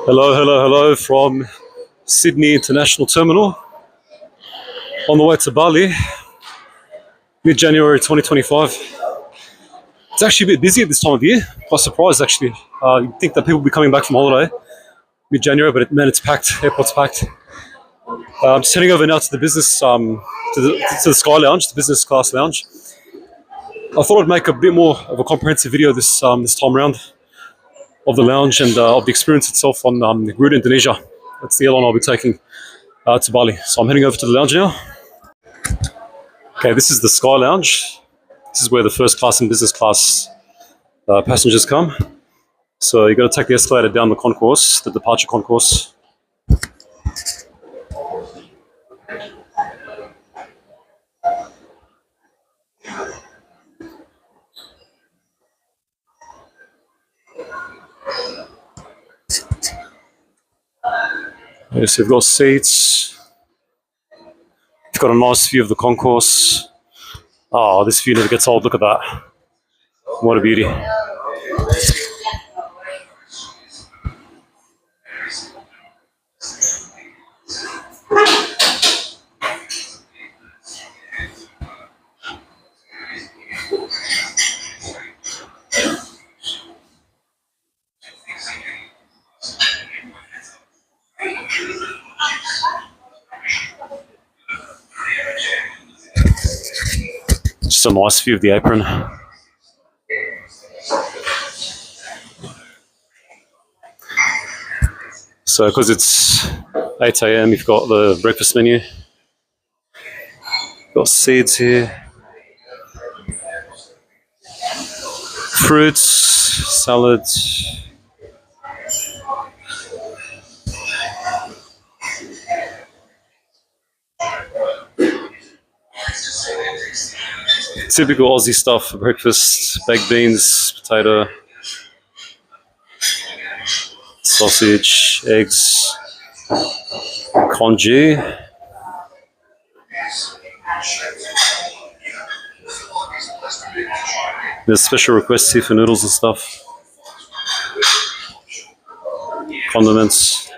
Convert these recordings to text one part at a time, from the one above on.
Hello, hello, hello from Sydney International Terminal. On the way to Bali, mid-January 2025. It's actually a bit busy at this time of year. Quite surprised, actually. You'd think that people would be coming back from holiday mid-January, but man, it's packed. Airport's packed. I'm just heading over now to the business, to the Sky Lounge, the business class lounge. I thought I'd make a bit more of a comprehensive video this time around of the lounge and of the experience itself on Garuda Indonesia. That's the airline I'll be taking to Bali. So I'm heading over to the lounge now. Okay, this is the Sky Lounge. This is where the first class and business class passengers come. So you've got to take the escalator down the concourse, the departure concourse. Okay, so you've got seats. You've got a nice view of the concourse. Oh, this view never gets old. Look at that. What a beauty. Just a nice view of the apron. So because it's 8 a.m, you've got the breakfast menu. You've got seeds here. Fruits, salads. Typical Aussie stuff for breakfast: baked beans, potato, sausage, eggs, congee. There's special requests here for noodles and stuff. Condiments.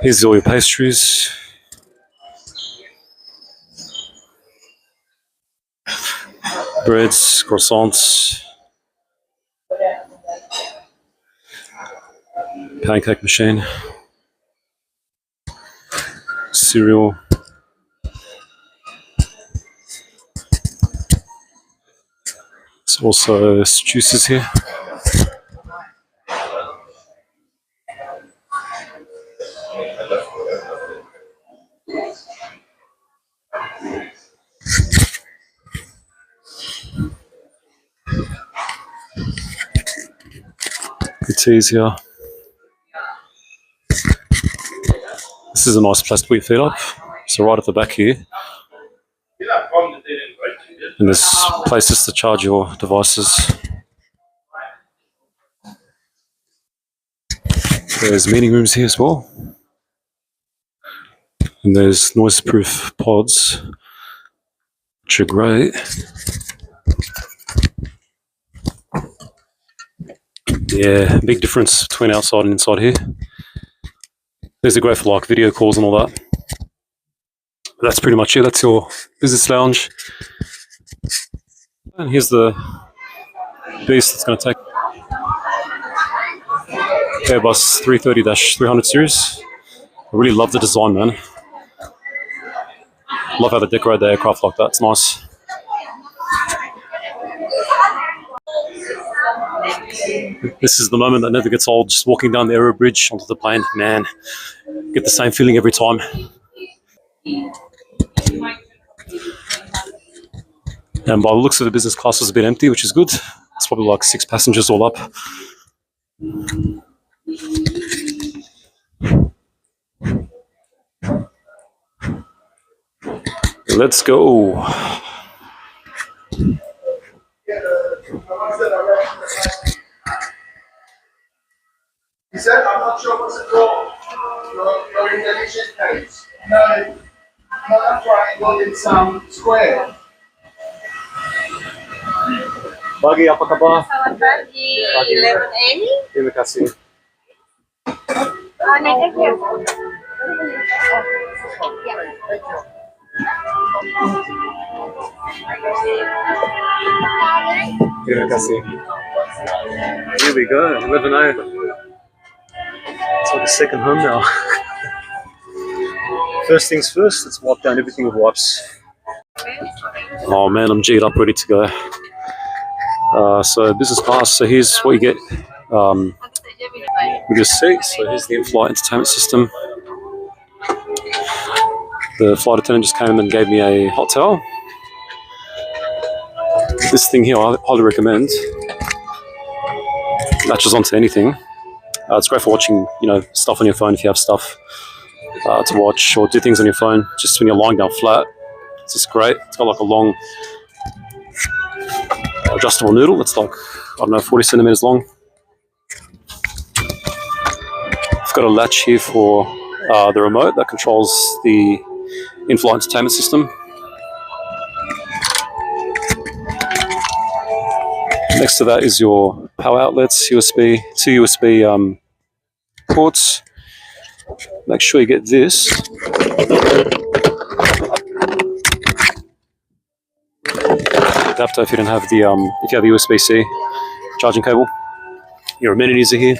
Here's all your pastries. Breads, croissants, pancake machine, cereal. There's also juices here. Good teas here. This is a nice place to put your feet up. So right at the back here. And there's places to charge your devices. There's meeting rooms here as well. And there's noise-proof pods, which are great. Yeah, big difference between outside and inside here. There's a great for like video calls and all that. But that's pretty much it. That's your business lounge. And here's the beast that's going to take Airbus A330-300 series. I really love the design, man. Love how they decorate the aircraft like that. It's nice. This is the moment that never gets old. Just walking down the aero bridge onto the plane, man. Get the same feeling every time. And by the looks of the business class was a bit empty, which is good. It's probably like 6 passengers all up. Let's go. said, I'm not sure what's it called. Your Indonesian page. No, not triangle, it's square. Pagi, apa kabar? Selamat pagi. 11A. Terima kasih. Oh, naik aja. Terima kasih. Here we go, 11A. It's like a second home now. First things first, let's wipe down everything with wipes. Oh man, I'm G'd up, ready to go. So business class, so here's what you get with your seat. So here's the in-flight entertainment system. The flight attendant just came and gave me a hot towel. This thing here I highly recommend. Latches onto anything. It's great for watching, stuff on your phone if you have stuff to watch or do things on your phone just when you're lying down flat. It's just great. It's got like a long adjustable noodle. It's like, 40 centimeters long. I've got a latch here for the remote that controls the in-flight entertainment system. Next to that is your power outlets, two USB ports. Make sure you get this. Adapter if you don't have the if you have the USB-C charging cable. Your amenities are here.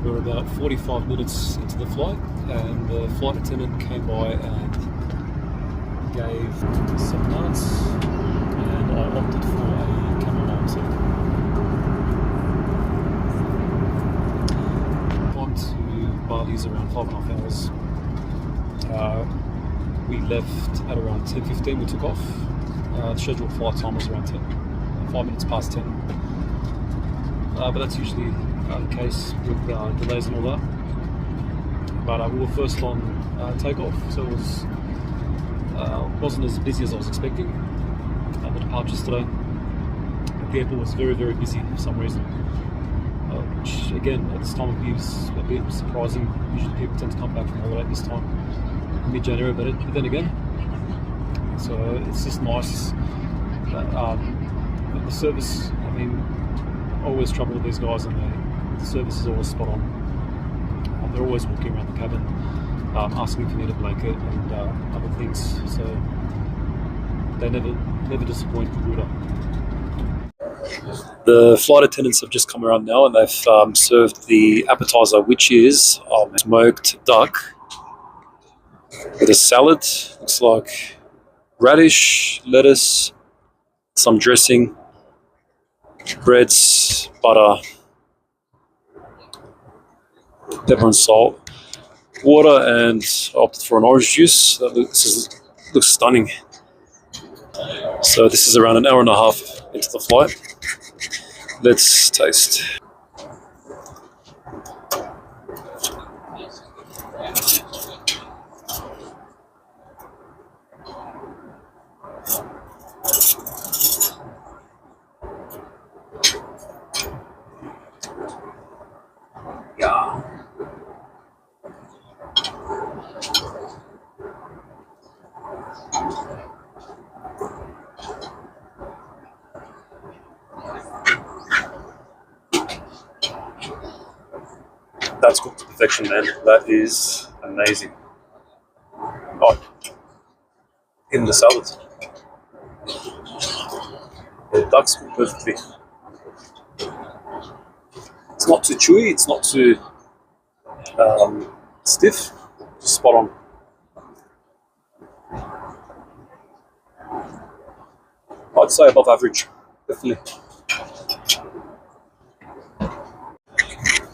We're about 45 minutes into the flight, and the flight attendant came by and gave some nuts. left at around 10:15. We took off. The scheduled flight time was around 5 minutes past 10. But that's usually the case with delays and all that. But we were first on takeoff, so it wasn't as busy as I was expecting. The departures today. The airport was very, very busy for some reason. Which again, at this time of year is a bit surprising. Usually people tend to come back from holiday at this time, mid-January, but then again, so it's just nice that the service, I mean, always trouble with these guys, and the service is always spot on. They're always walking around the cabin, asking if you need a blanket and other things, so they never disappoint Garuda. The flight attendants have just come around now, and they've served the appetizer, which is smoked duck with a salad. Looks like radish, lettuce, some dressing, breads, butter, pepper and salt, water, and I opted for an orange juice. Looks stunning. So this is around an hour and a half into the flight. Let's taste. Yeah. That's cooked to perfection, man. That is amazing. Oh, in the salad. The duck's cooked perfectly. It's not too chewy, it's not too stiff, just spot on. I'd say above average, definitely.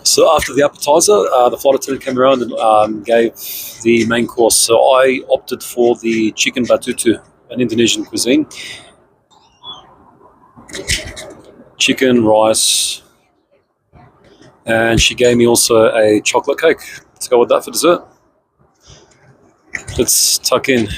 So after the appetizer, the flight attendant came around and gave the main course. So I opted for the chicken batutu, an Indonesian cuisine. Chicken, rice, and she gave me also a chocolate cake. Let's go with that for dessert. Let's tuck in.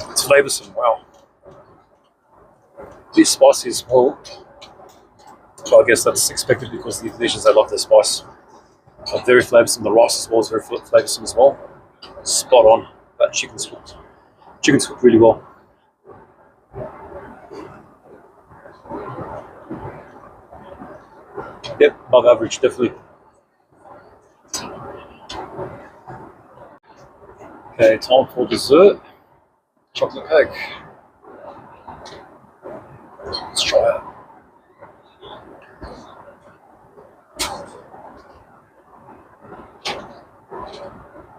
It's flavoursome, wow. It's spicy as well. But I guess that's expected because the Indonesians, they love their spice. But very flavoursome. The rice as well is very flavoursome as well. Spot on. That chicken's cooked. Chicken's cooked really well. Yep, above average, definitely. Okay, time for dessert. Chocolate cake. Let's try it.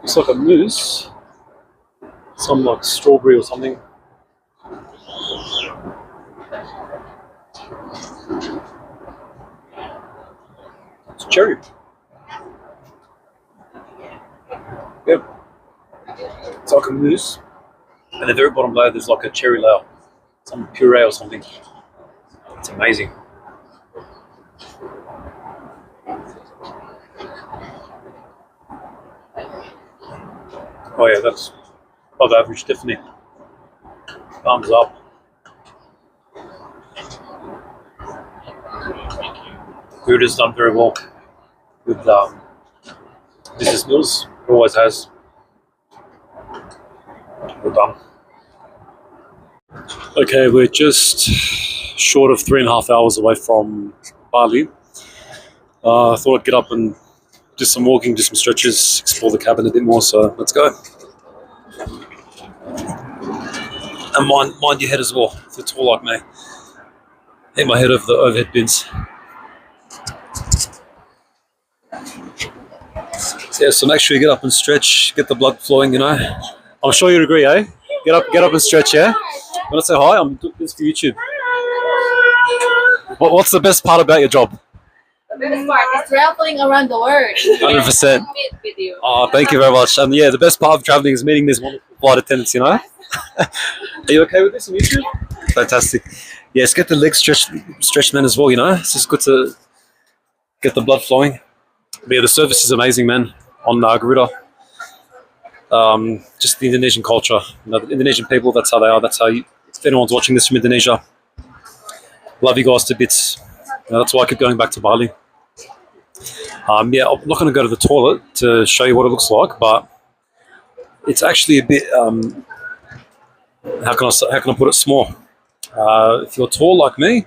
Looks like a mousse. Some like strawberry or something. It's cherry. Yep. It's like a mousse. And at the very bottom layer, there's like a cherry layer. Some puree or something. It's amazing. Oh yeah, that's above average, definitely. Thumbs up. Food has done very well with business meals. It always has. Well done. Okay, we're just short of 3.5 hours away from Bali. I thought I'd get up and do some walking, do some stretches, explore the cabin a bit more. So let's go. And mind your head as well. If you're tall like me, hit my head over the overhead bins. So, yeah, so make sure you get up and stretch, get the blood flowing. You know, I'm sure you'd agree, eh? Get up and stretch. Yeah. Want to say hi? I'm doing this for YouTube. What's the best part about your job? The best part is traveling around the world. 100%. Meet with you. Oh, thank you very much. And yeah, the best part of traveling is meeting these wonderful flight attendants, you know? Are you okay with this on YouTube? Fantastic. Yes, get the legs stretched, man, as well, you know? It's just good to get the blood flowing. But yeah, the service is amazing, man, on Garuda. Just the Indonesian culture. You know, the Indonesian people, that's how they are. That's how you, if anyone's watching this from Indonesia, love you guys to bits. You know, that's why I keep going back to Bali. Yeah, I'm not going to go to the toilet to show you what it looks like, but it's actually a bit, how can I put it, small. If you're tall like me,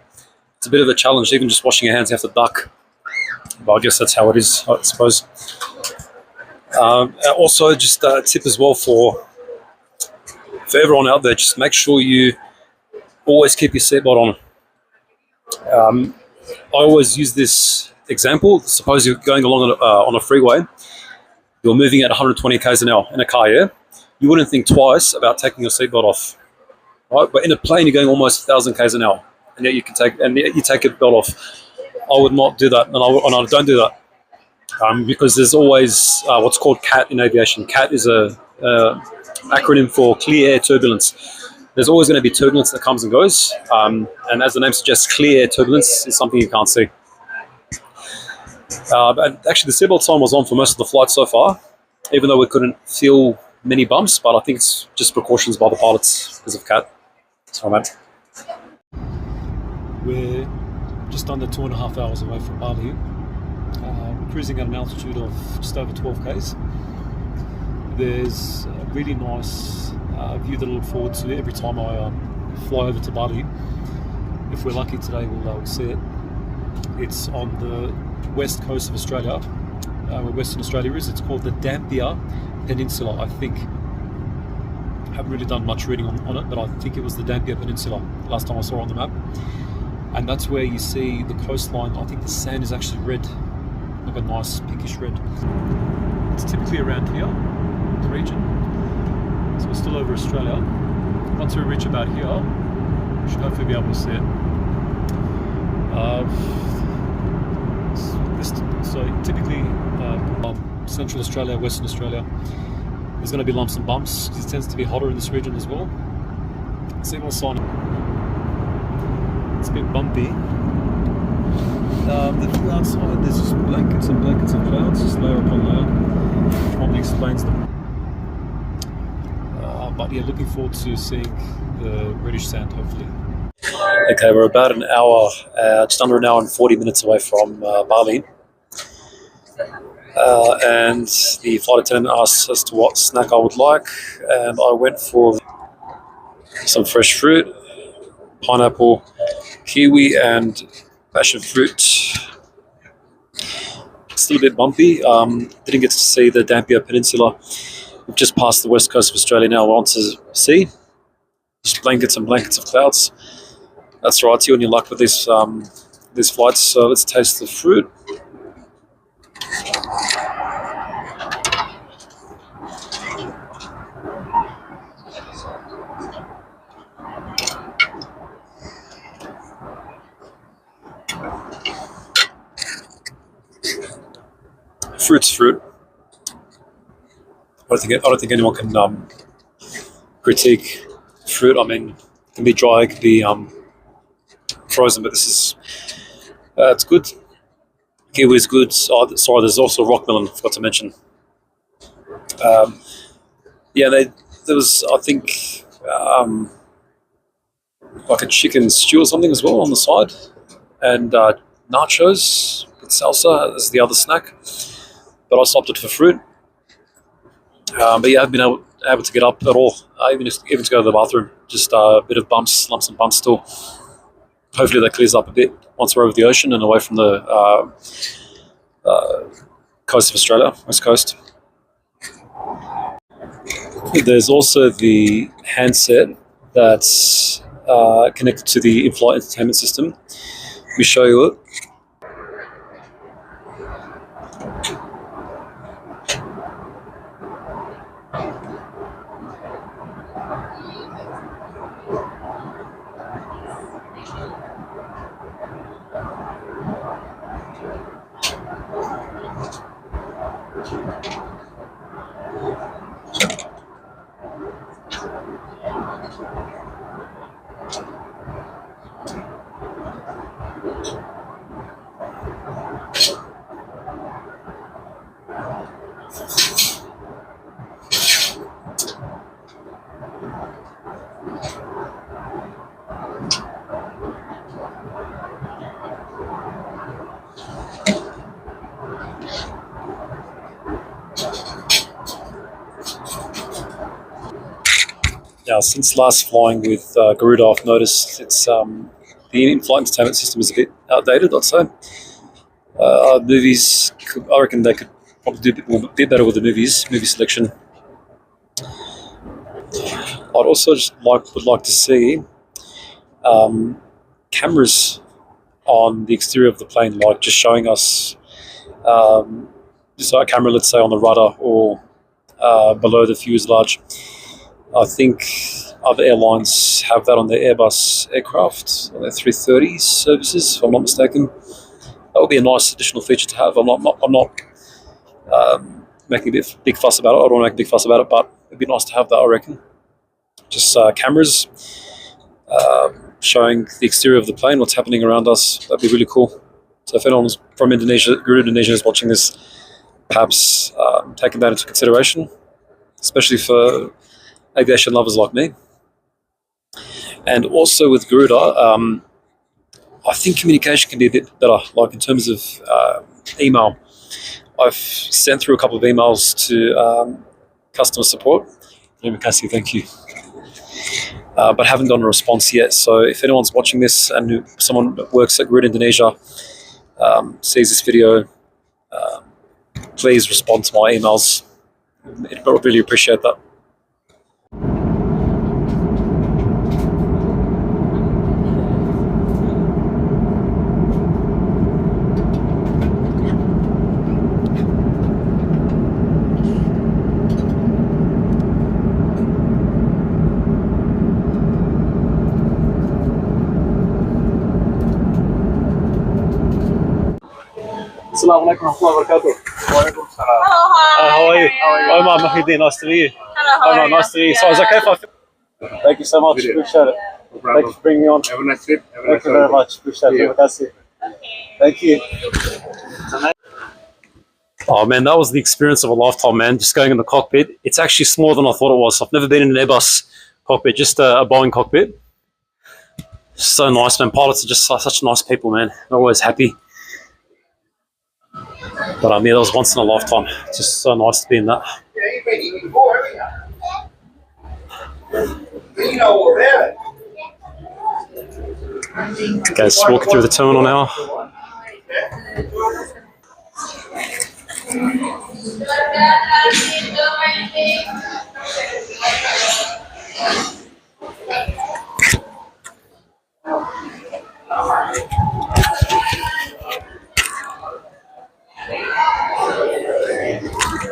it's a bit of a challenge. Even just washing your hands, you have to duck. But I guess that's how it is, I suppose. Also, just a tip as well for everyone out there, just make sure you always keep your seatbelt on. I always use this example. Suppose you're going along on a freeway, you're moving at 120 k's an hour in a car, yeah? You wouldn't think twice about taking your seatbelt off, right? But in a plane, you're going almost 1,000 k's an hour, and yet you take your belt off. I would not do that, and I don't do that. Because there's always what's called CAT in aviation. CAT is a acronym for clear air turbulence. There's always going to be turbulence that comes and goes, and as the name suggests, clear air turbulence is something you can't see. But actually, the seatbelt sign was on for most of the flight so far, even though we couldn't feel many bumps, but I think it's just precautions by the pilots because of CAT. Sorry, mate. We're just under 2.5 hours away from Bali. We're cruising at an altitude of just over 12 k's. There's a really nice view that I look forward to every time I fly over to Bali. If we're lucky today, we'll see it. It's on the west coast of Australia, where Western Australia is. It's called the Dampier Peninsula, I think. I haven't really done much reading on it, but I think it was the Dampier Peninsula last time I saw it on the map. And that's where you see the coastline. I think the sand is actually red, like a nice pinkish red. It's typically around here, the region. So we're still over Australia. Once we reach about here, we should hopefully be able to see it. So typically, Central Australia, Western Australia, there's going to be lumps and bumps because it tends to be hotter in this region as well. See what's on. It's a bit bumpy. The outside, there's just blankets and blankets of clouds, just layer upon layer. Probably explains them. But yeah, looking forward to seeing the reddish sand, hopefully. Okay, we're about an hour, just under an hour and 40 minutes away from Bali. And the flight attendant asked as to what snack I would like, and I went for some fresh fruit, pineapple, kiwi, and passion fruit. Still a bit bumpy. Didn't get to see the Dampier Peninsula. We've just passed the west coast of Australia now. We're on to sea. Just blankets and blankets of clouds. That's right, you and your luck with these flights. So let's taste the fruit. Fruit's fruit. I don't think anyone can critique fruit. I mean, it can be dry, it can be frozen, but this is it's good. Kiwi is good. Oh, sorry, there's also rock melon. Forgot to mention. Yeah, there was, I think, like a chicken stew or something as well on the side, and nachos with salsa as the other snack. But I stopped it for fruit. But yeah, I haven't been able to get up at all, even to go to the bathroom. Just a bit of lumps and bumps still. Hopefully that clears up a bit once we're over the ocean and away from the coast of Australia, west coast. There's also the handset that's connected to the in-flight entertainment system. Let me show you it. Now, since last flying with Garuda, I've noticed it's the in-flight entertainment system is a bit outdated, I'd say. Movies, I reckon they could probably do a bit better with the movie selection. I'd also would like to see cameras on the exterior of the plane, like just showing us just a camera, let's say, on the rudder or below the fuselage. I think other airlines have that on their Airbus aircraft, on their 330 services, if I'm not mistaken. That would be a nice additional feature to have. I'm not making a big fuss about it. I don't want to make a big fuss about it, but it'd be nice to have that, I reckon. Just cameras showing the exterior of the plane, what's happening around us. That'd be really cool. So if anyone's from Indonesia, Garuda Indonesia is watching this, perhaps taking that into consideration, especially for aviation lovers like me. And also with Garuda, I think communication can be a bit better, like in terms of email. I've sent through a couple of emails to customer support. Cassie, thank you. But haven't gotten a response yet. So if anyone's watching this and someone that works at Garuda Indonesia sees this video, please respond to my emails. I'd really appreciate that. Assalamualaikum warahmatullahi wabarakatuh. Hello, hi. How are you? Omar Mahideen, nice to meet you. Hello, Omar, nice to meet you. So is it okay if I... Thank you so much, appreciate it. Thank you for bringing me on. Have a nice trip. Thank you very much, appreciate it. Terima kasih. Thank you. Oh man, that was the experience of a lifetime, man. Just going in the cockpit. It's actually smaller than I thought it was. I've never been in an Airbus cockpit, just a Boeing cockpit. So nice, man. Pilots are just such nice people, man. They're always happy. But yeah, that was once in a lifetime. It's just so nice to be in that. Yeah, you've been eating before, haven't you? You know all about it. Okay, just walking through the terminal now.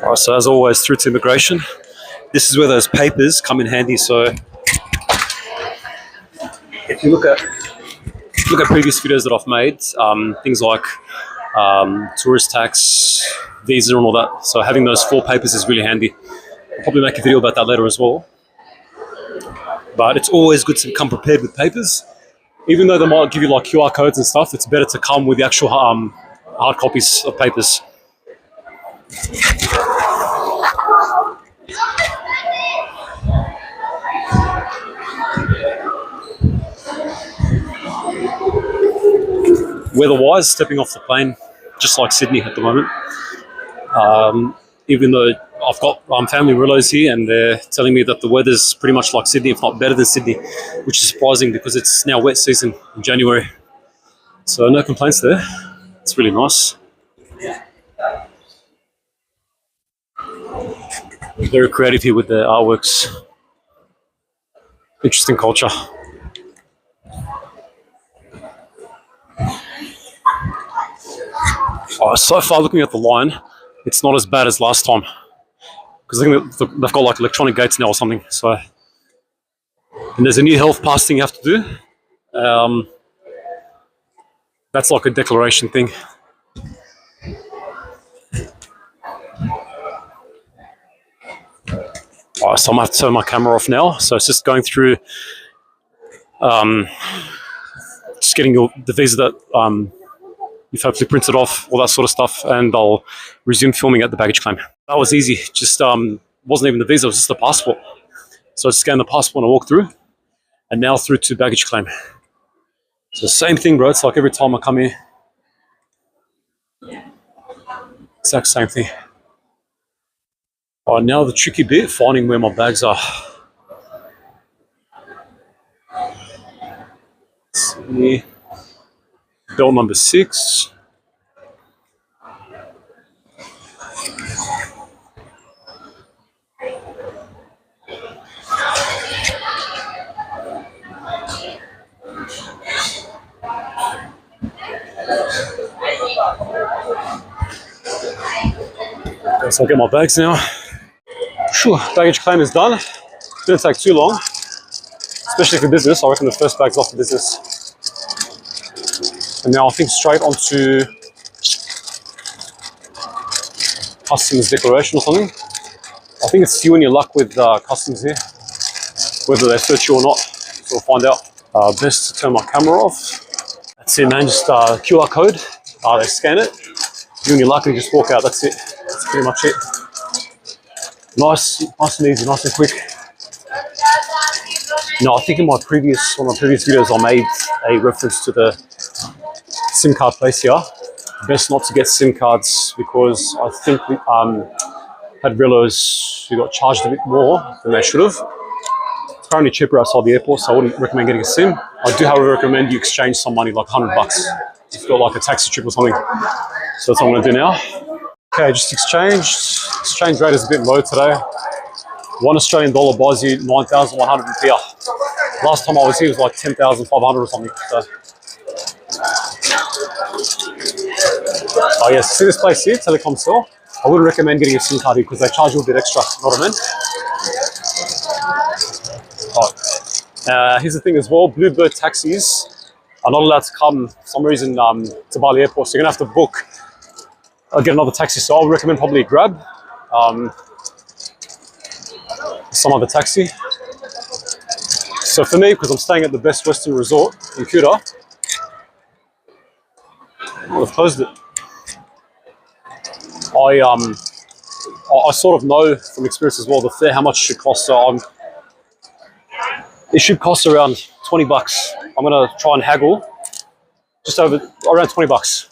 Alright, so as always, through to immigration. This is where those papers come in handy. So if you look at previous videos that I've made, things like tourist tax, visa and all that. So having those 4 papers is really handy. I'll probably make a video about that later as well. But it's always good to come prepared with papers. Even though they might give you like QR codes and stuff, it's better to come with the actual hard copies of papers. Weather-wise, stepping off the plane, just like Sydney at the moment. Even though I've got family relatives here and they're telling me that the weather's pretty much like Sydney, if not better than Sydney, which is surprising because it's now wet season in January. So no complaints there. It's really nice. Very creative here with the artworks. Interesting culture. So far, looking at the line, it's not as bad as last time. Because I think they've got like electronic gates now or something. So, and there's a new health pass thing you have to do. That's like a declaration thing. So I'm gonna have to turn my camera off now. So it's just going through, just getting the visa that you've hopefully printed off, all that sort of stuff, and I'll resume filming at the baggage claim. That was easy. Just wasn't even the visa; it was just the passport. So I scanned the passport and I walked through, and now through to baggage claim. So same thing, bro. It's like every time I come here, exact same thing. All right, now the tricky bit, finding where my bags are. Let's see. Belt number 6. Okay, so I'll get my bags now. Sure, baggage claim is done. Didn't take too long, especially for business. I reckon the first bag's off the business. And now I think straight onto customs declaration or something. I think it's you and your luck with customs here, whether they search you or not. So we'll find out. Best to turn my camera off. That's it, man. Just QR code. They scan it. You and your luck and just walk out. That's it. That's pretty much it. Nice and easy, nice and quick. No, I think in one of my previous videos I made a reference to the SIM card place here. Best not to get SIM cards because I think we had relos who got charged a bit more than they should have. It's currently cheaper outside the airport, so I wouldn't recommend getting a SIM. I do, however, recommend you exchange some money, like $100 if you've got like a taxi trip or something. So that's what I'm going to do now. Okay, just exchanged. Exchange rate is a bit low today. $1 Australian buys you 9,100 rupiah. Last time I was here it was like 10,500 or something. So. Oh yes, see this place here, Telecom Store? I wouldn't recommend getting a SIM card here because they charge you a bit extra, you know what I mean? Here's the thing as well, Bluebird taxis are not allowed to come for some reason to Bali Airport, so you're going to have to book. I'll get another taxi, so I would recommend probably a Grab. Some other taxi. So for me, because I'm staying at the Best Western Resort in Kuta, they've closed it. I sort of know from experience as well the fare how much it should cost. So it should cost around $20. I'm gonna try and haggle just over around $20.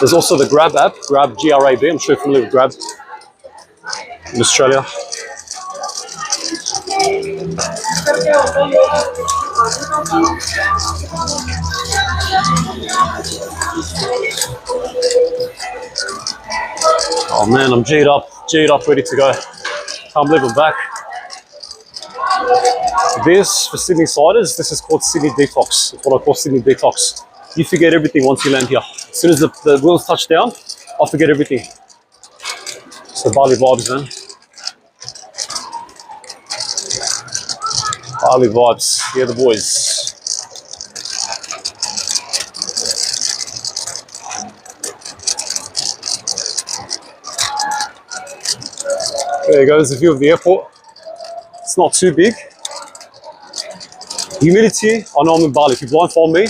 There's also the Grab app, Grab GRAB. I'm sure you're familiar with Grab in Australia. Oh man, I'm G'd up, ready to go. Can't believe I'm back. This, for Sydney siders, this is called Sydney Detox. It's what I call Sydney Detox. You forget everything once you land here. As soon as the wheels touch down, I forget everything. So Bali vibes, man. Bali vibes. Yeah, the boys. There goes the view of the airport. It's not too big. Humidity, I know I'm in Bali. If you blindfold me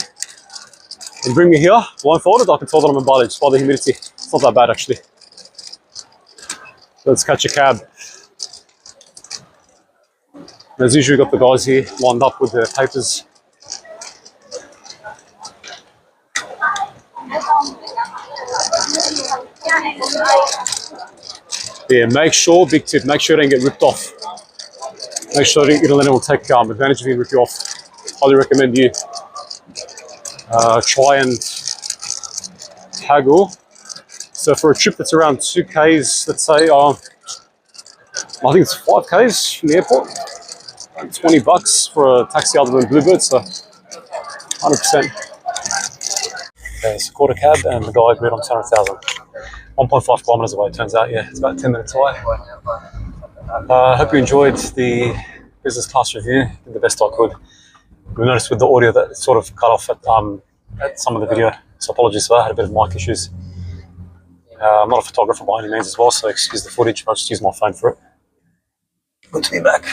and bring me here, blindfolded, I can tell that I'm in Bali just by the humidity. It's not that bad actually. Let's catch a cab. As usual, we've got the guys here lined up with their papers. Yeah, make sure, big tip, make sure you don't get ripped off. Make sure you don't let anyone take advantage of you and rip you off. Highly recommend you try and haggle So for a trip that's around 2Ks, let's say, I think it's 5Ks from the airport, $20 for a taxi other than Bluebird, so 100%. Okay, so caught a cab and the guy agreed on 200,000. 1.5 kilometers away, turns out, yeah, it's about 10 minutes away. I hope you enjoyed the business class review, did the best I could. You'll notice with the audio that it sort of cut off at some of the video, so apologies for that, I had a bit of mic issues. I'm not a photographer by any means as well, so excuse the footage, but I'll just use my phone for it. Good to be back.